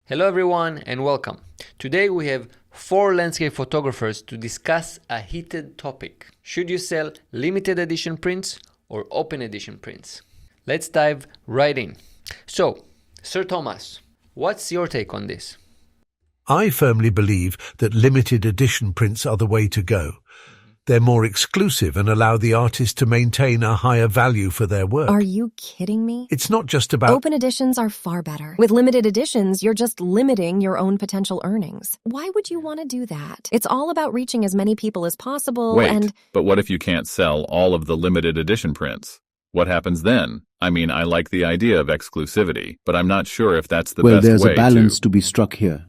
Hello everyone and welcome. Today we have 4 landscape photographers to discuss a heated topic. Should you sell limited edition prints or open edition prints? Let's dive right in. So, Sir Thomas, what's your take on this? I firmly believe that limited edition prints are the way to go. They're more exclusive and allow the artist to maintain a higher value for their work. Are you kidding me? It's not just about... Open editions are far better. With limited editions, you're just limiting your own potential earnings. Why would you want to do that? It's all about reaching as many people as possible. Wait, but what if you can't sell all of the limited edition prints? What happens then? I mean, I like the idea of exclusivity, but I'm not sure if that's the best way to... Well, there's a balance to be struck here.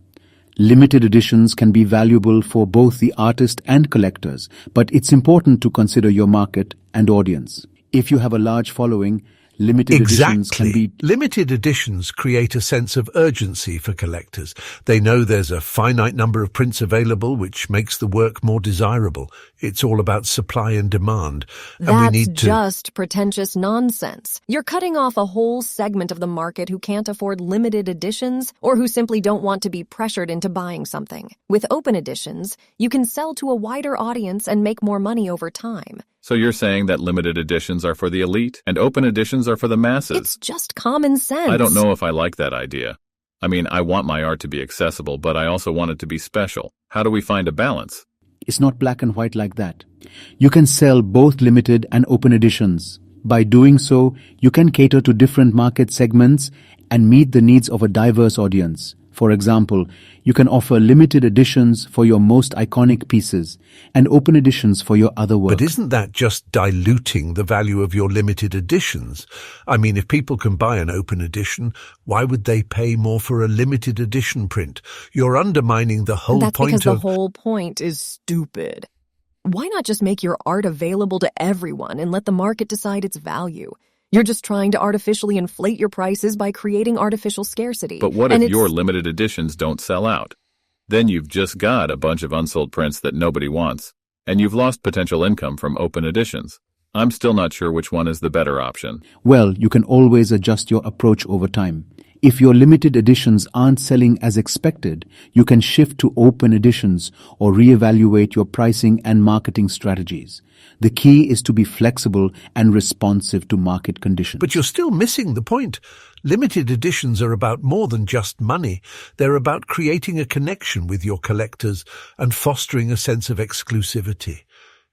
Limited editions can be valuable for both the artist and collectors, but it's important to consider your market and audience. If you have a large following, limited editions can be... Limited editions create a sense of urgency for collectors. They know there's a finite number of prints available, which makes the work more desirable. It's all about supply and demand. That's just pretentious nonsense. You're cutting off a whole segment of the market who can't afford limited editions or who simply don't want to be pressured into buying something. With open editions, you can sell to a wider audience and make more money over time. So you're saying that limited editions are for the elite and open editions are for the masses? It's just common sense. I don't know if I like that idea. I mean, I want my art to be accessible, but I also want it to be special. How do we find a balance? It's not black and white like that. You can sell both limited and open editions. By doing so, you can cater to different market segments and meet the needs of a diverse audience. For example, you can offer limited editions for your most iconic pieces and open editions for your other work. But isn't that just diluting the value of your limited editions? I mean, if people can buy an open edition, why would they pay more for a limited edition print? You're undermining the whole point of... That's because the whole point is stupid. Why not just make your art available to everyone and let the market decide its value? You're just trying to artificially inflate your prices by creating artificial scarcity. But what if your limited editions don't sell out? Then you've just got a bunch of unsold prints that nobody wants, and you've lost potential income from open editions. I'm still not sure which one is the better option. Well, you can always adjust your approach over time. If your limited editions aren't selling as expected, you can shift to open editions or reevaluate your pricing and marketing strategies. The key is to be flexible and responsive to market conditions. But you're still missing the point. Limited editions are about more than just money. They're about creating a connection with your collectors and fostering a sense of exclusivity.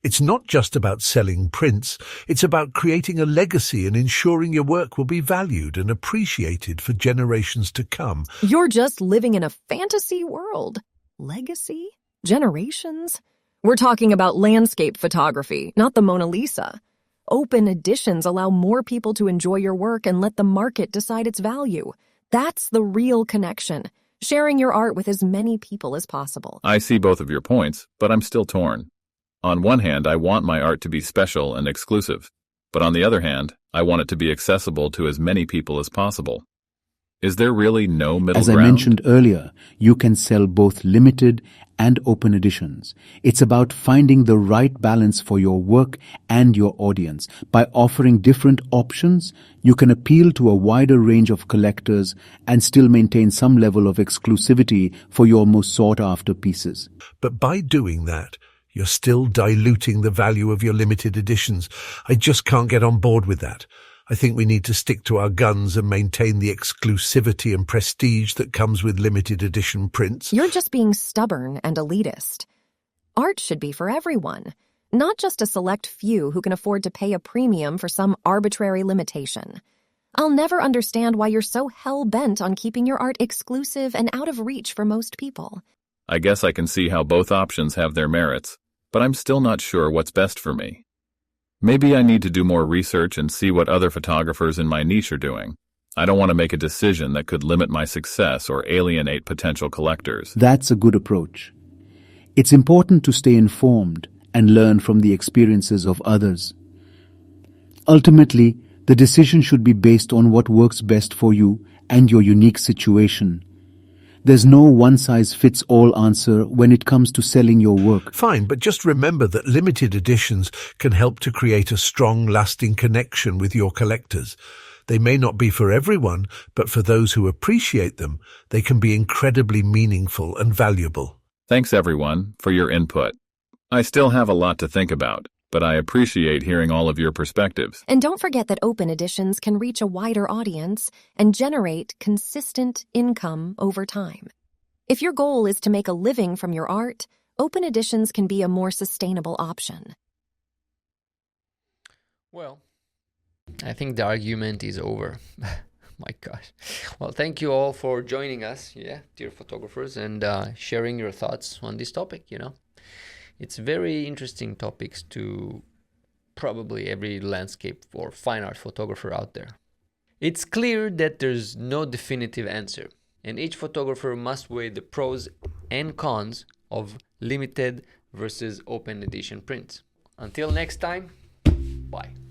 It's not just about selling prints. It's about creating a legacy and ensuring your work will be valued and appreciated for generations to come. You're just living in a fantasy world. Legacy? Generations? We're talking about landscape photography, not the Mona Lisa. Open editions allow more people to enjoy your work and let the market decide its value. That's the real connection, sharing your art with as many people as possible. I see both of your points, but I'm still torn. On one hand, I want my art to be special and exclusive, but on the other hand, I want it to be accessible to as many people as possible. Is there really no middle ground? As I mentioned earlier, you can sell both limited and open editions. It's about finding the right balance for your work and your audience. By offering different options, you can appeal to a wider range of collectors and still maintain some level of exclusivity for your most sought-after pieces. But by doing that, you're still diluting the value of your limited editions. I just can't get on board with that. I think we need to stick to our guns and maintain the exclusivity and prestige that comes with limited edition prints. You're just being stubborn and elitist. Art should be for everyone, not just a select few who can afford to pay a premium for some arbitrary limitation. I'll never understand why you're so hell-bent on keeping your art exclusive and out of reach for most people. I guess I can see how both options have their merits, but I'm still not sure what's best for me. Maybe I need to do more research and see what other photographers in my niche are doing. I don't want to make a decision that could limit my success or alienate potential collectors. That's a good approach. It's important to stay informed and learn from the experiences of others. Ultimately, the decision should be based on what works best for you and your unique situation. There's no one-size-fits-all answer when it comes to selling your work. Fine, but just remember that limited editions can help to create a strong, lasting connection with your collectors. They may not be for everyone, but for those who appreciate them, they can be incredibly meaningful and valuable. Thanks everyone for your input. I still have a lot to think about, but I appreciate hearing all of your perspectives. And don't forget that open editions can reach a wider audience and generate consistent income over time. If your goal is to make a living from your art, open editions can be a more sustainable option. Well, I think the argument is over. My gosh. Well, thank you all for joining us, dear photographers, and sharing your thoughts on this topic, It's very interesting topics to probably every landscape or fine art photographer out there. It's clear that there's no definitive answer, and each photographer must weigh the pros and cons of limited versus open edition prints. Until next time, bye.